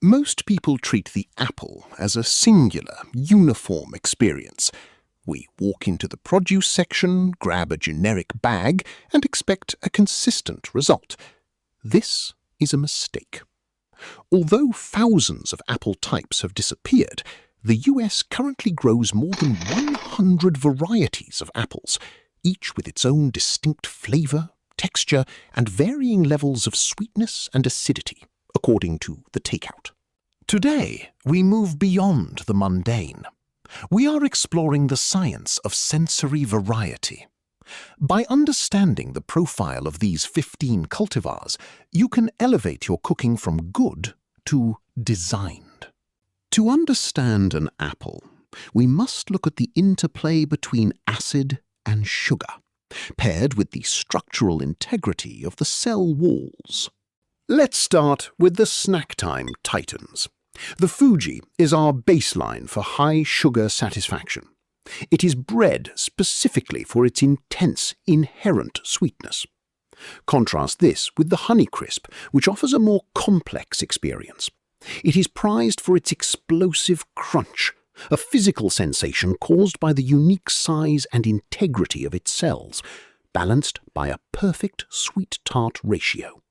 Most people treat the apple as a singular, uniform experience. We walk into the produce section, grab a generic bag, and expect a consistent result. This is a mistake. Although thousands of apple types have disappeared, the US currently grows more than 100 varieties of apples, each with its own distinct flavor, texture, and varying levels of sweetness and acidity, according to the takeout. Today, we move beyond the mundane. We are exploring the science of sensory variety. By understanding the profile of these 15 cultivars, you can elevate your cooking from good to designed. To understand an apple, we must look at the interplay between acid and sugar, paired with the structural integrity of the cell walls. Let's start with the snack time titans. The Fuji is our baseline for high sugar satisfaction. It is bred specifically for its intense, inherent sweetness. Contrast this with the Honeycrisp, which offers a more complex experience. It is prized for its explosive crunch, a physical sensation caused by the unique size and integrity of its cells, balanced by a perfect sweet-tart ratio.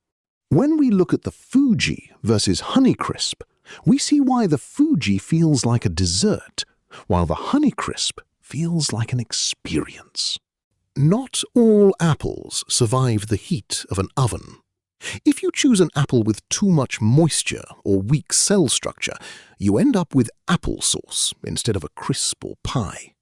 When we look at the Fuji versus Honeycrisp, we see why the Fuji feels like a dessert, while the Honeycrisp feels like an experience. Not all apples survive the heat of an oven. If you choose an apple with too much moisture or weak cell structure, you end up with applesauce instead of a crisp or pie.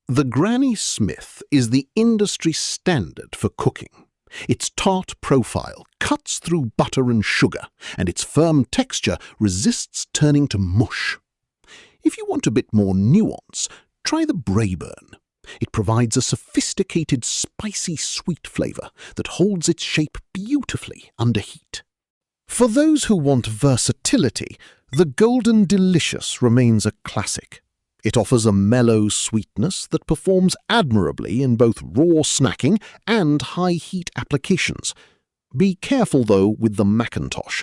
The Granny Smith is the industry standard for cooking. Its tart profile cuts through butter and sugar, and its firm texture resists turning to mush. If you want a bit more nuance, try the Braeburn. It provides a sophisticated, spicy sweet flavor that holds its shape beautifully under heat. For those who want versatility, the Golden Delicious remains a classic. It offers a mellow sweetness that performs admirably in both raw snacking and high-heat applications. Be careful, though, with the Macintosh.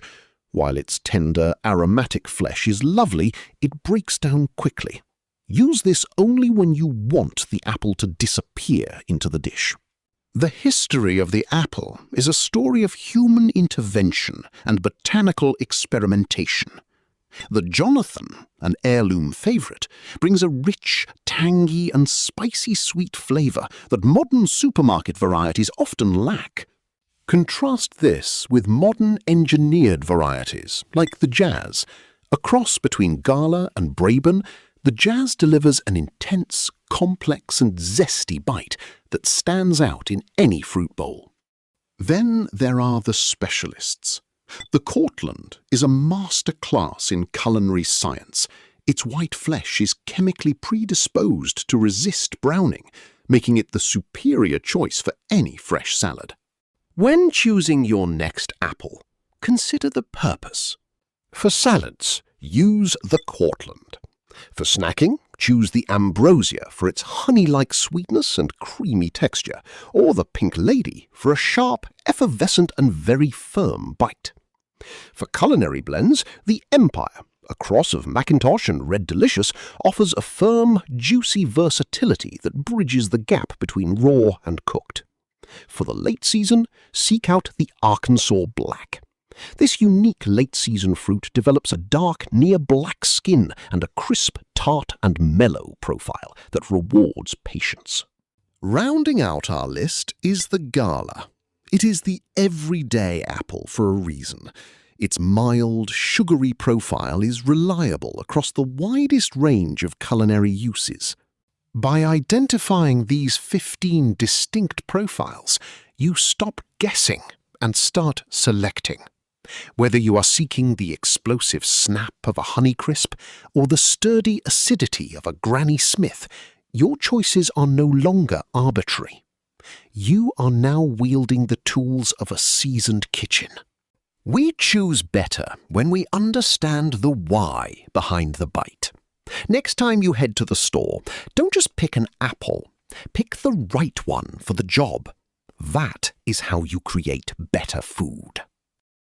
While its tender, aromatic flesh is lovely, it breaks down quickly. Use this only when you want the apple to disappear into the dish. The history of the apple is a story of human intervention and botanical experimentation. The Jonathan, an heirloom favorite, brings a rich, tangy and spicy sweet flavor that modern supermarket varieties often lack. Contrast this with modern engineered varieties like the Jazz. A cross between Gala and Braeburn, the Jazz delivers an intense, complex and zesty bite that stands out in any fruit bowl. Then there are the specialists. The Cortland is a master class in culinary science. Its white flesh is chemically predisposed to resist browning, making it the superior choice for any fresh salad. When choosing your next apple, consider the purpose. For salads, use the Cortland. For snacking, choose the Ambrosia for its honey-like sweetness and creamy texture, or the Pink Lady for a sharp, effervescent and very firm bite. For culinary blends, the Empire, a cross of Macintosh and Red Delicious, offers a firm, juicy versatility that bridges the gap between raw and cooked. For the late season, seek out the Arkansas Black. This unique late-season fruit develops a dark, near-black skin and a crisp, tart and mellow profile that rewards patience. Rounding out our list is the Gala. It is the everyday apple for a reason. Its mild, sugary profile is reliable across the widest range of culinary uses. By identifying these 15 distinct profiles, you stop guessing and start selecting. Whether you are seeking the explosive snap of a Honeycrisp or the sturdy acidity of a Granny Smith, your choices are no longer arbitrary. You are now wielding the tools of a seasoned kitchen. We choose better when we understand the why behind the bite. Next time you head to the store, don't just pick an apple. Pick the right one for the job. That is how you create better food.